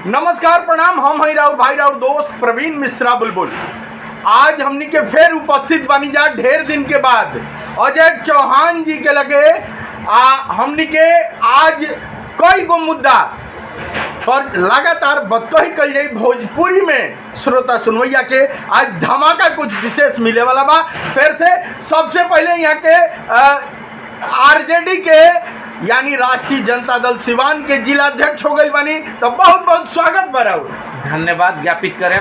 नमस्कार प्रणाम। हम हैं राउर भाई राउर दोस्त प्रवीण मिश्रा बुलबुल। आज हमनी के फिर उपस्थित बनी जा ढेर दिन के बाद अजय चौहान जी के लगे हमनी के आज कई गो मुद्दा पर लगातार बतकही कल जाई भोजपुरी में श्रोता सुनवैया के आज धमाका कुछ विशेष मिले वाला बा। फिर से सबसे पहले यहाँ के आरजेडी के यानी राष्ट्रीय जनता दल सिवान के जिला अध्यक्ष हो गई बनी, तो बहुत बहुत स्वागत बराउ। धन्यवाद ज्ञापित करें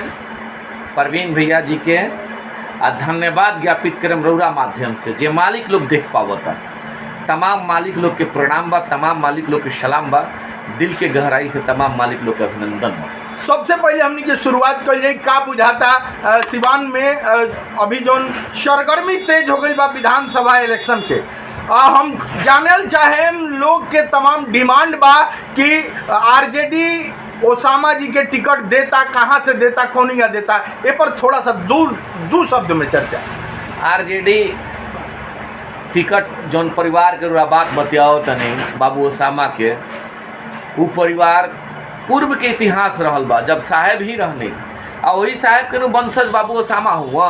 प्रवीण भैया जी के आ धन्यवाद ज्ञापित करें रौरा माध्यम से जे मालिक लोग देख पावता। तमाम मालिक लोग के प्रणाम बा, तमाम मालिक लोग के सलाम बा, दिल के गहराई से तमाम मालिक लोग के अभिनंदन बा। सबसे पहले हमने की शुरुआत कर जाए का बुझाता सिवान में अभी जो सरगर्मी तेज हो गई बा विधानसभा इलेक्शन के। हम जानल चाहे लोग के तमाम डिमांड बा कि आरजेडी ओसामा जी के टिकट देता, कहाँ से देता, कौनिया देता, ये पर थोड़ा सा दू शब्द में चर्चा। आरजेडी टिकट जौन परिवार के बात बतियाओ तनी बाबू ओसामा के, वो परिवार पूर्व के इतिहास रहल बा जब साहेब ही रहने आ वही साहेब के वंशज बाबू ओसामा हुआ।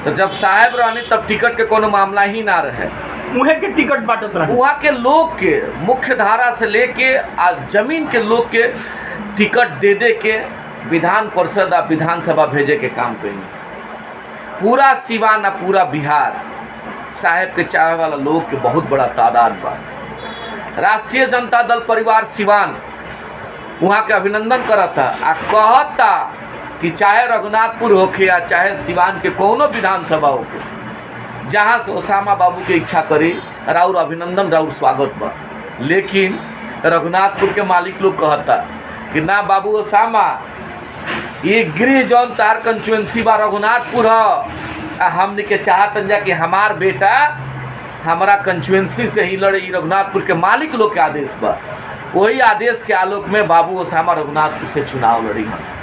तो जब साहेब रहने तब टिकट के कोनो मामला ही ना रहे, उहे के टिकट बांटत रहे। वहाँ के लोग के मुख्य धारा से लेके आ जमीन के लोग के टिकट दे के विधान परिषद आ विधानसभा भेजे के काम करें। पूरा सिवान आ पूरा बिहार साहेब के चाहे वाला लोग के बहुत बड़ा तादाद बा। राष्ट्रीय जनता दल परिवार सिवान वहाँ के अभिनंदन करता आ कहता कि चाहे रघुनाथपुर होके या चाहे सिवान के कोनो विधानसभा होके, जहाँ से ओसामा बाबू के इच्छा करी राउर अभिनंदन राउर स्वागत बा। लेकिन रघुनाथपुर के मालिक लोग कहता कि ना बाबू ओसामा, ये गृह जौन तार कंस्टिट्यूएंसी बा रघुनाथपुर है, हमने के चाहतन जा कि हमार बेटा हमारा कंस्टिट्यूएंसी से ही लड़े। रघुनाथपुर के मालिक लोग के आदेश बा, वही आदेश के आलोक में बाबू ओसामा रघुनाथपुर से चुनाव लड़ी हैं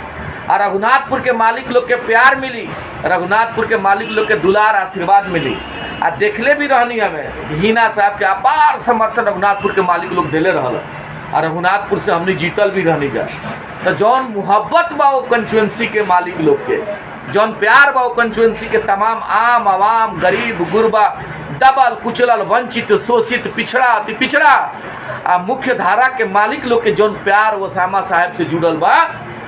और रघुनाथपुर के मालिक लोग के प्यार मिली, रघुनाथपुर के मालिक लोग के दुलार आशीर्वाद मिली। आ देखले भी रहनी हमें हिना साहब के अपार समर्थन रघुनाथपुर के मालिक लोग दिले रहल और रघुनाथपुर से हमने जीतल भी रहनी जा। तो जौन मुहब्बत बा वो कंस्टिट्यूएंसी के मालिक लोग के, जौन प्यार बा वो कंस्टिट्यूएंसी के तमाम आम आवाम गरीब गुरबा दबल कुचलल वंचित शोषित पिछड़ा अति पिछड़ा आ मुख्य धारा के मालिक लोग के जौन प्यार ओसामा साहब से जुड़ल बा,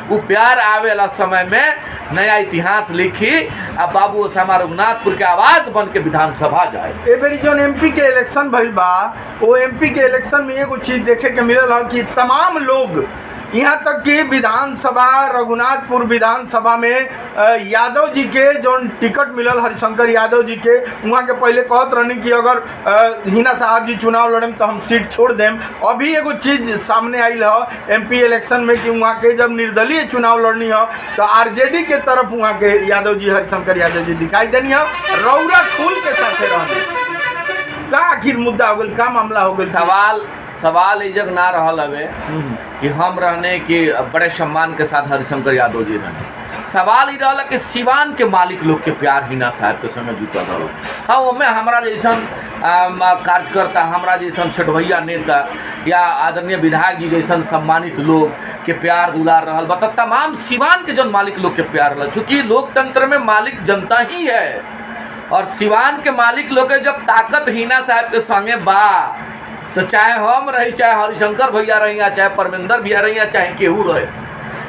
वो प्यार आवे वाला समय में नया इतिहास लिखी आ बाबू ओसामा रघुनाथपुर के आवाज बन के विधानसभा जाए। ए बेरी जो एमपी के इलेक्शन भइल बा, वो एमपी के इलेक्शन में एगो चीज देखे के मिलल है कि तमाम लोग यहाँ तक कि विधानसभा रघुनाथपुर विधानसभा में यादव जी के जो टिकट मिलल हरिशंकर यादव जी के, वहाँ के पहले कहत रहनी कि अगर हिना साहब जी चुनाव लड़ें तो हम सीट छोड़ दें। अभी एगो चीज़ सामने आई है एमपी इलेक्शन में कि वहाँ के जब निर्दलीय चुनाव लड़नी हो तो आरजेडी के तरफ वहाँ के यादव जी हरिशंकर यादव जी दिखाई देनी है, रौरा फूल के साथ रहने का आखिर मुद्दा हो गई, का मामला हो गई। सवाल इजग ना रहल हवे कि हम रहने कि बड़े सम्मान के साथ हरिशंकर यादव जी रहने। सवाल ही रहा कि सिवान के मालिक लोग के प्यार हिना साहब के समय जुटल रहो। हाँ, वो में हमारा जैसन कार्यकर्ता, हमारा जैसन छठभैया नेता या आदरणीय विधायक जी जैसन सम्मानित लोग के प्यार दुलार रहल बा। तमाम सिवान के जौन मालिक लोग के प्यार रहा, चूँकि लोकतंत्र में मालिक जनता ही है और सिवान के मालिक लोग के जब ताकत हिना साहब के संगे बा, तो चाहे हम रही, चाहे हरिशंकर भैया रही, चाहे परमेंद्र भैया रही, चाहे केहू रहे,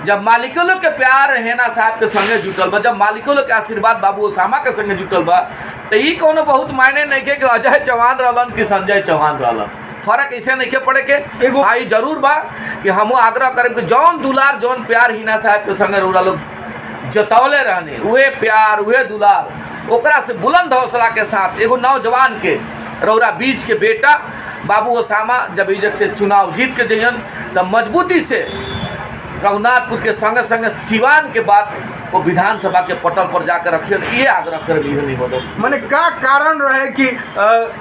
जब मालिकों लोग के प्यार हिना साहब के संगे जुटल बा, जब मालिकों लोग के आशीर्वाद बाबू ओसामा के संगे जुटल बा, तो ये कोनो बहुत मायने नहीं के कि अजय चौहान रहलन कि संजय चौहान रहलन। फर्क ऐसे नहीं के पड़े के भाई जरूर बा कि हम आग्रह करें कि जौन दुलार जौन प्यार हिना साहब के संगे रौरा लोग जतौले रहने, उहे प्यार उहे दुलार ओकरा से बुलंद हौसला के साथ एगो नौजवान के रौरा बीच के बेटा बाबू ओसामा जब इजक से चुनाव जीत के जइहन तो मजबूती से रघुनाथपुर के संगे संगे सिवान के बाद वो विधानसभा के पटल पर जाकर रखियन, ये आग्रह कर ली नहीं बोलो। मैंने का कारण रहे कि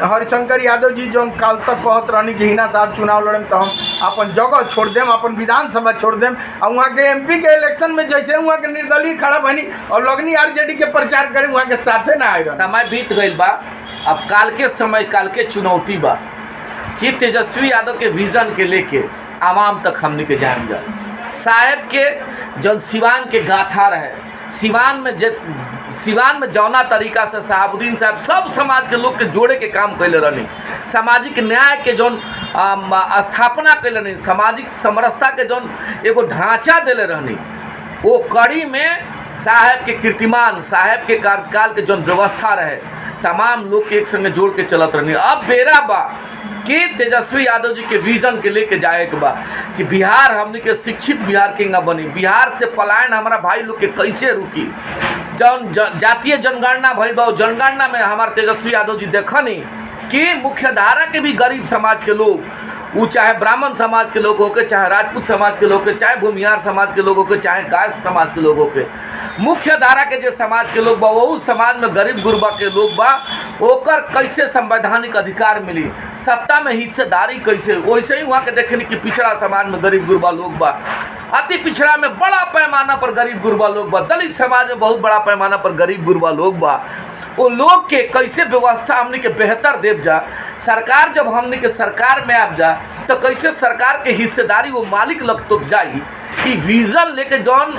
हरिशंकर यादव जी जो काल तक कहत रहनी कि हिना साहब चुनाव लड़े तो हम अपन जगह छोड़ दें, अपन विधानसभा छोड़ दें, और वहाँ के एमपी के इलेक्शन में जैसे वहाँ के निर्दलीय खड़ा बनी और लगनी आरजेडी के प्रचार करें, वहाँ के साथे ना आए। समय बीत गई बा, अब काल के समय काल के चुनौती बा कि तेजस्वी यादव के विजन के लेके आवाम तक हमने के जान जाए। साहेब के जौन सिवान के गाथा रहे, सिवान में जौना तरीका से शहाबुद्दीन साहब सब समाज के लोग के जोड़े के काम कैले रहनी, सामाजिक न्याय के जौन स्थापना कैले रहनी, सामाजिक समरसता के जौन एगो ढांचा देले रहनी, वो कड़ी में साहेब के कीर्तिमान, साहेब के कार्यकाल के जौन व्यवस्था रहे, तमाम लोग के एक संगे जोड़ के चलत रहनी। अब बेरा बा कि तेजस्वी यादव जी के विजन के लेके जाए के बा कि बिहार हमनी के शिक्षित बिहार के ना बनी, बिहार से पलायन हमारा भाई लोग के कैसे रुकी। जौन जातीय जनगणना भइल बा, जनगणना में हमारे तेजस्वी यादव जी देखनी कि मुख्य धारा के भी गरीब समाज के लोग, वो चाहे ब्राह्मण समाज के लोग होके, चाहे राजपूत समाज के लोग के, चाहे भूमिहार समाज के लोगों के, चाहे गाय समाज के लोगों के, मुख्य धारा के जो समाज के लोग बा, वो समाज में गरीब गुरबा के लोग बा, ओकर कैसे संवैधानिक अधिकार मिली, सत्ता में हिस्सेदारी कैसे। वैसे ही वहाँ के देखे कि पिछड़ा समाज में गरीब गुरबा लोग बा, अति पिछड़ा में बड़ा पैमाना पर गरीब गुरबा लोग बा, दलित समाज में बहुत बड़ा पैमाना पर गरीब गुरबा लोग बा, वो लोग के कैसे व्यवस्था हमने के बेहतर देव जा। सरकार जब हमने के सरकार में आप जा तो कैसे सरकार के हिस्सेदारी वो मालिक लग तो जाई कि विजन लेके जौन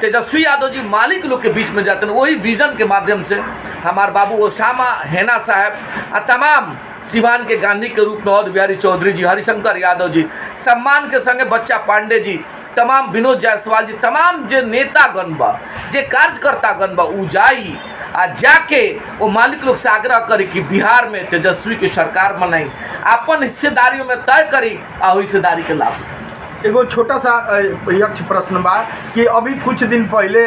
तेजस्वी यादव जी मालिक लोग के बीच में जाते हैं, वही विजन के माध्यम से हमारे बाबू ओसामा हैना साहब और तमाम सिवान के गांधी के रूप में अवध बिहारी चौधरी जी, हरिशंकर यादव जी, सम्मान के संगे बच्चा पांडे जी, तमाम विनोद जायसवाल जी, तमाम जे नेतागण बा, जे कार्यकर्तागण बा, उ जाई आ जाके वो मालिक लोग से आग्रह करी कि बिहार में तेजस्वी की सरकार बनाई, अपन हिस्सेदारियों में तय करी और हिस्सेदारी के लाभ। एगो छोटा सा यक्ष प्रश्न बा कि अभी कुछ दिन पहले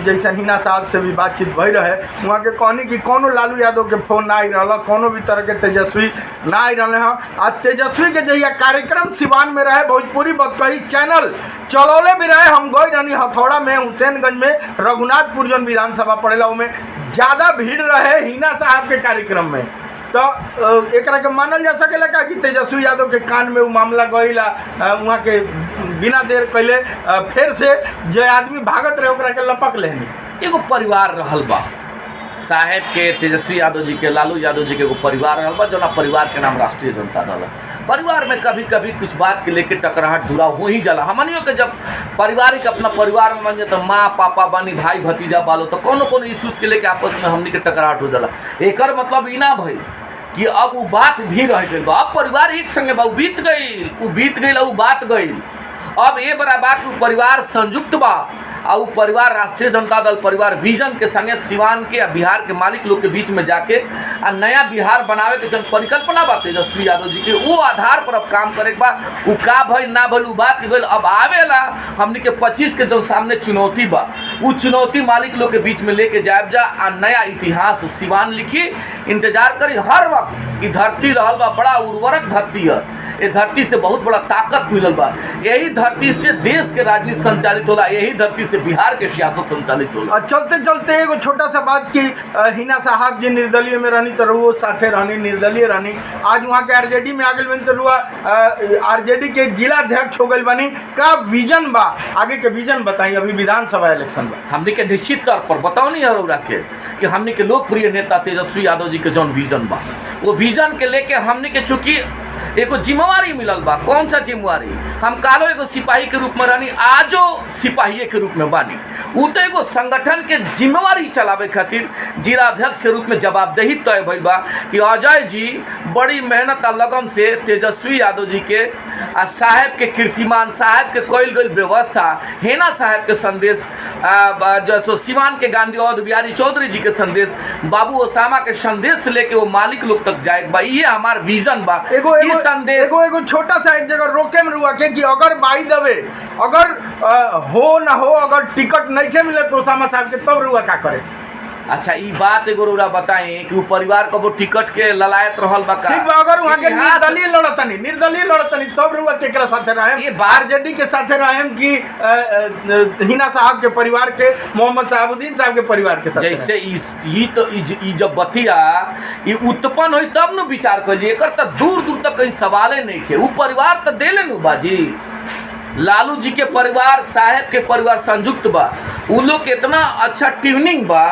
जैसे हिना साहब से भी बातचीत भई रहे, वहाँ के कहनी कि कोनो लालू यादव के फोन ना आई रहा, कोनो भी तरह के तेजस्वी ना आई रहे हैं। आ तेजस्वी के जहिया कार्यक्रम सिवान में रहे, भोजपुरी बतकही चैनल चलौले भी रहे, हम गई रहनी हथौड़ा में, हुसैनगंज में, रघुनाथपुर जौन विधानसभा पड़ेला में ज़्यादा भीड़ रहे हिना साहब के कार्यक्रम में। तो एक के मानल जा सकेला का कि तेजस्वी यादव के कान में वो मामला गईला, वहाँ के बिना देर कैले फिर से जो आदमी भागत रहे ओकरा के लपक लेनी। एगो परिवार रहल बा साहेब के, तेजस्वी यादव जी के, लालू यादव जी के एगो परिवार रहल बा, जो परिवार के नाम राष्ट्रीय जनता दल। परिवार में कभी कभी कुछ बात के लेके टकराहट दूरा हो ही जाला। हमनियों के जब पारिवारिक अपना परिवार में बन जाए तो माँ पापा बानी, भाई भतीजा बालो, तो कोनो इश्यूज के लेके आपस में हमनी के टकराहट हो जाला। एकर मतलब ई ना भई कि अब वो बात भी रह गई बा, अब परिवार एक संगे बा, वो बीत गई, वो बात गई। अब ये बड़ा बात वो परिवार संयुक्त बा और वो परिवार राष्ट्रीय जनता दल परिवार विजन के संगे सिवान के या बिहार के मालिक लोग के बीच में जाके आ नया बिहार बनावे के जन परिकल्पना बा तेजस्वी यादव जी के, वो आधार पर अब काम करे के बा। वो का भइल ना भइल वो बात के गइल। अब आवेला हमनी के 25 के जो सामने चुनौती बा, वो चुनौती मालिक लोग के बीच में लेके जाए जा आ नया इतिहास सिवान लिखी। इंतजार करी हर वक्त। ये धरती रहल बा बड़ा उर्वरक धरती है, ये धरती से बहुत बड़ा ताकत मिलल बा। यही धरती से देश के राजनीति संचालित होला, यही धरती से बिहार के सियासत संचालित होला। चलते चलते एगो छोटा सा बात कि हिना साहब जी निर्दलीय में रहनी तो वो साथे रहनी, निर्दलीय रहनी, आज वहाँ के आरजेडी में आ गए बनी तो आरजेडी के जिला अध्यक्ष हो गए बनी। का विजन बा, आगे के विजन बताई। अभी विधानसभा इलेक्शन बा, हमने के निश्चित तौर पर बताओ नहीं है कि हमने के लोकप्रिय नेता तेजस्वी यादव जी के जौन विजन बा, वो विजन के लेके हमने के चूँकि एगो जिम्मेवारी मिलल बा। कौन सा जिम्मेवारी? हम कालो एगो सिपाही के रूप में रहनी, आजो सिपाही के रूप में बानी। उ तो एगो संगठन के जिम्मेवारी चलावे खातिर जिला अध्यक्ष के रूप में जवाबदेही तय भइल बा कि अजय जी बड़ी मेहनत और लगन से तेजस्वी यादव जी के आ साहेब के कीर्तिमान, साहेब के कईल गई व्यवस्था, हेना साहेब के संदेश, जो सिवान के गांधी अवध बिहारी चौधरी जी के संदेश, बाबू ओसामा के संदेश लेके वो मालिक लोग तक जाए बा। ये हमार विजन बा। एगो छोटा सा एक जगह रोके में रुआ के कि अगर बाई दबे, अगर हो ना हो, अगर टिकट नहीं के मिले तो ओसामा साहब के तब रुआ का करे। अच्छा ये बात एगो रुआ बताएं कि वो परिवार को वो टिकट के ललायत रहल बा का? ठीक बा, अगर वहाँ के निर्दलीय लड़तनी तब रुआ केकरा साथे रहे? आरजेडी के साथे रहे कि हिना साहब के परिवार के, मोहम्मद शहाबुद्दीन साहब के परिवार के साथ? जैसे ई जब बतिया ये उत्पन्न हुई तब न विचार करिए। एकर तो दूर दूर तक कहीं सवाले नहीं के। वो परिवार तो दे लेनु बाजी, लालू जी के परिवार, साहेब के परिवार संयुक्त बा। उ लोग इतना अच्छा ट्यूनिंग बा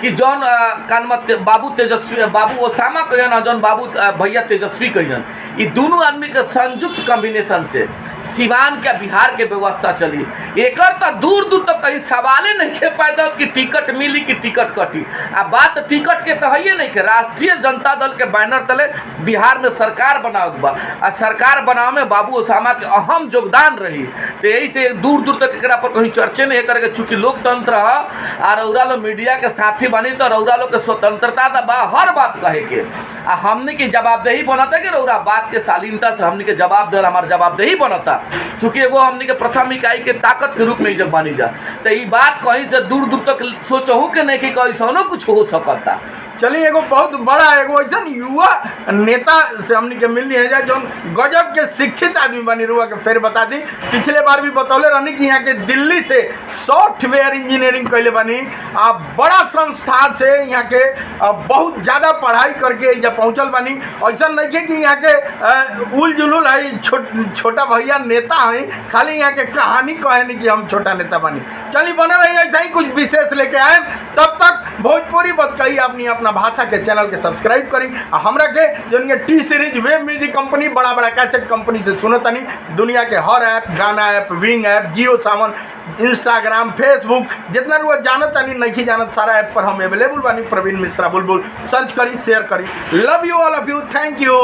कि जौन बाबू तेजस्वी, बाबू ओसामा कहन, जौन बाबू भैया तेजस्वी कहन, ये दोनों आदमी के संयुक्त कॉम्बिनेशन से सिवान के बिहार के व्यवस्था चली। एकर तो दूर दूर तक कहीं सवाले नहीं के पैदा कि टिकट मिली कि टिकट कटी। आ बात टिकट के तो है नहीं कि राष्ट्रीय जनता दल के बैनर तले बिहार में सरकार बनावत बा आ सरकार बनावे में बाबू ओसामा के अहम योगदान रही। तो यही से दूर दूर तक एकरा पर कहीं चर्चे नहीं करके, चूंकि लोकतंत्र है आ रौरा लोग मीडिया के साथी बनी तो रौरा लोग के स्वतंत्रता बा हर बात कहे के आ हमने की जवाबदेही बनता कि रौरा बात के शालीनता से हमने के जवाब दे हमार जवाबदेही बनता। चूंकि एगो हमने के प्रथम इकाई के ताकत के रूप में जब मानी जा तो ये बात कहीं से दूर दूर तक सोचहूँ के नहीं कि कैसनो कुछ हो सकता। चलिए एगो बहुत बड़ा एगो ऐसा युवा नेता से हमने के मिलनी है जा जो गजब के शिक्षित आदमी बनी रुआ के फिर बता दी। पिछले बार भी बतौले रहनी कि यहाँ के दिल्ली से सॉफ्टवेयर इंजीनियरिंग कैले बनी आ बड़ा संस्थान से यहाँ के बहुत ज़्यादा पढ़ाई करके जब पहुँचल बनी। ऐसा नहीं है कि यहाँ के उल जुलूल है छोटा भैया नेता है, खाली यहाँ के कहानी कहे नहीं कि हम छोटा नेता बनी। चलिए बने रही ऐसा ही कुछ विशेष लेके आए। तब तक भोजपुरी बात कही अपना भाषा के चैनल के सब्सक्राइब करी। हमरा के जो T series web music company बड़ा बड़ा कैसेट कंपनी से सुनो तनी दुनिया के हर ऐप, गाना ऐप, विंग ऐप, जियो सावन, इंस्टाग्राम, फेसबुक जितना रोज जानत तनी नहीं जानत सारा ऐप पर हम अवेलेबल बानी। प्रवीण मिश्रा बुलबुल सर्च करी, शेयर करी। Love you all of you, thank you.